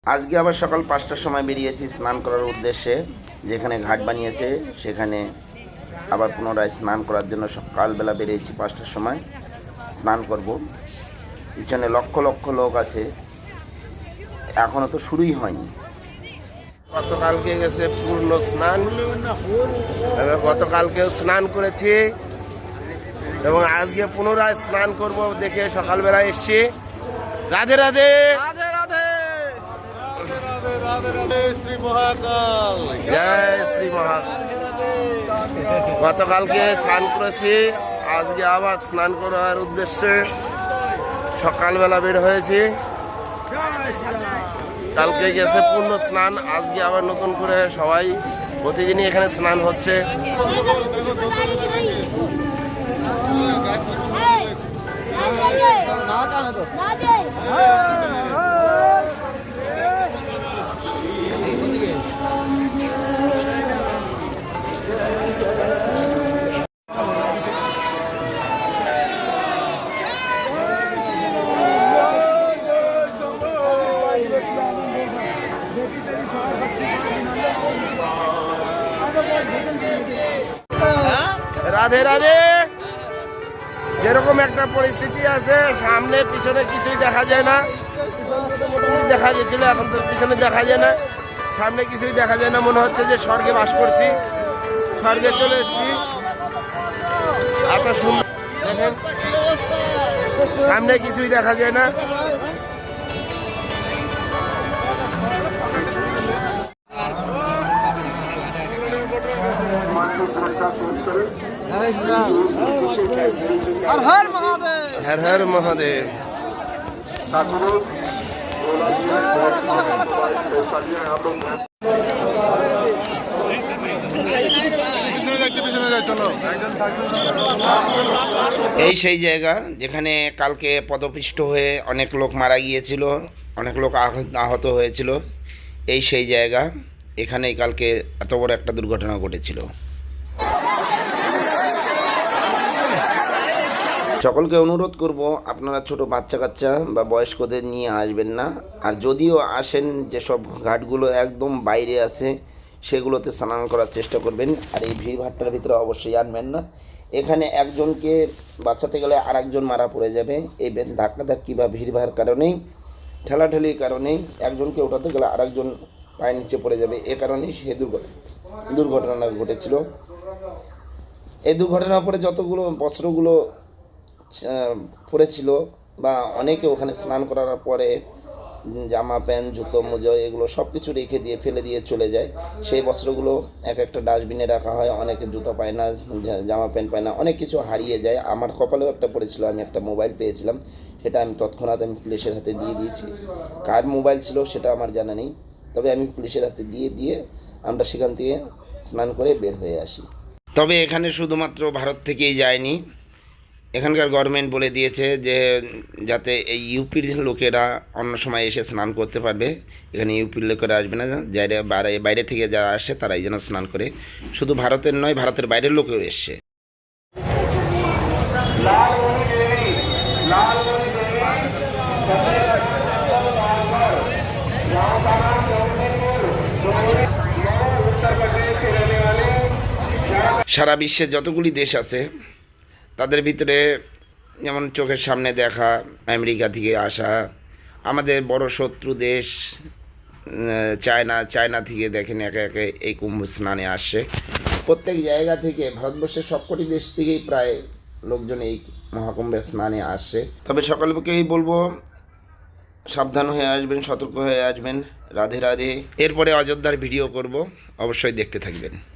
আজকে আবার সকাল 5টার সময় বেরিয়েছি স্নান করার উদ্দেশ্যে। যেখানে ঘাট বানিয়েছে সেখানে আবার পুনরায় স্নান করার জন্য সকালবেলা বেরিয়েছি 5টার সময় স্নান করব। পিছনে লক্ষ লক্ষ লোক আছে, এখনও তো শুরুই হয়নি। গতকালকে গেছে পূর্ণ স্নান, গতকালকেও স্নান করেছি এবং আজকে পুনরায় স্নান করব দেখে সকালবেলা এসছি। রাধে রাধে রাধে রাধে শ্রী মহাকাল, জয় শ্রী মহাকাল। গতকালকে স্নান করেছি, আজকে আবার স্নান করার উদ্দেশ্যে সকালবেলা বের হয়েছি। কালকে গেছে পূর্ণ স্নান, আজকে আবার নতুন করে সবাই প্রতিদিনই এখানে স্নান হচ্ছে। রাধে রাধে। যেরকম একটা পরিস্থিতি আছে, সামনে পিছনে কিছুই দেখা যায় না। দেখা গেছিল, এখন তো পিছনে দেখা যায় না, সামনে কিছুই দেখা যায় না। মনে হচ্ছে যে স্বর্গে বাস করছি, স্বর্গে চলে এসেছি। আপনার সামনে কিছুই দেখা যায় না। हर हर महादेव, हर हर महादेव। এই সেই জায়গা যেখানে কালকে পদপিষ্ট হয়ে অনেক লোক মারা গিয়েছিল, অনেক লোক আহত হয়েছিল। এই সেই জায়গা, এখানেই কালকে এত বড় একটা দুর্ঘটনা ঘটেছিল। সকলকে অনুরোধ করব, আপনারা ছোট বাচ্চা কাচ্চা বা বয়স্কদের নিয়ে আসবেন না। আর যদিও আসেন, যেসব ঘাটগুলো একদম বাইরে আছে সেগুলোতে স্নান করার চেষ্টা করবেন। আর এই ভিড়ভাট্টার ভিতরে অবশ্যই আনবেন না। এখানে একজনকে বাঁচাতে গেলে আর একজন মারা পড়ে যাবে। এই ধাক্কাধাক্কি বা ভিড়ভাড় কারণেই, ঠেলাঠেলির কারণেই একজনকে ওঠাতে গেলে আর একজন পায়ের নিচে পড়ে যাবে। এ কারণেই সে দুর্ঘটনা ঘটেছিল। এই দুর্ঘটনার পরে যতগুলো বস্ত্রগুলো পড়েছিল বা অনেকে ওখানে স্নান করার পরে জামা প্যান্ট জুতো মোজা এগুলো সব কিছু রেখে দিয়ে ফেলে দিয়ে চলে যায়। সেই বস্ত্রগুলো এক একটা ডাস্টবিনে রাখা হয়। অনেকে জুতো পায় না, জামা প্যান্ট পায় না, অনেক কিছু হারিয়ে যায়। আমার কপালেও একটা পড়েছিল, আমি একটা মোবাইল পেয়েছিলাম, সেটা আমি তৎক্ষণাৎ পুলিশের হাতে দিয়ে দিয়েছি। কার মোবাইল ছিল সেটা আমার জানা নেই, তবে আমি পুলিশের হাতে দিয়ে আমরা সেখান থেকে স্নান করে বের হয়ে আসি। তবে এখানে শুধুমাত্র ভারত থেকেই যায়নি, এখানকার গভর্নমেন্ট বলে দিয়েছে যে যাতে এই ইউপির লোকেরা অন্য সময় এসে স্নান করতে পারবে। এখানে ইউপির লোকেরা আসবে না, যারা বাইরে থেকে যারা আসছে তারাই যেন স্নান করে। শুধু ভারতের নয়, ভারতের বাইরের লোকেও এসছে। সারা বিশ্বে যতগুলি দেশ আছে তাদের ভিতরে যেমন চোখের সামনে দেখা আমেরিকা থেকে আসা, আমাদের বড় শত্রু দেশ চায়না থেকে দেখেন একে একে এই কুম্ভ স্নানে আসছে। প্রত্যেক জায়গা থেকে, ভারতবর্ষের সবকটি দেশ থেকেই প্রায় লোকজন এই মহাকুম্ভের স্নানে আসছে। তবে সকলকেই বলবো সাবধান হয়ে আসবেন, সতর্ক হয়ে আসবেন। রাধে রাধে। এরপরে অযোধ্যার ভিডিও করব, অবশ্যই দেখতে থাকবেন।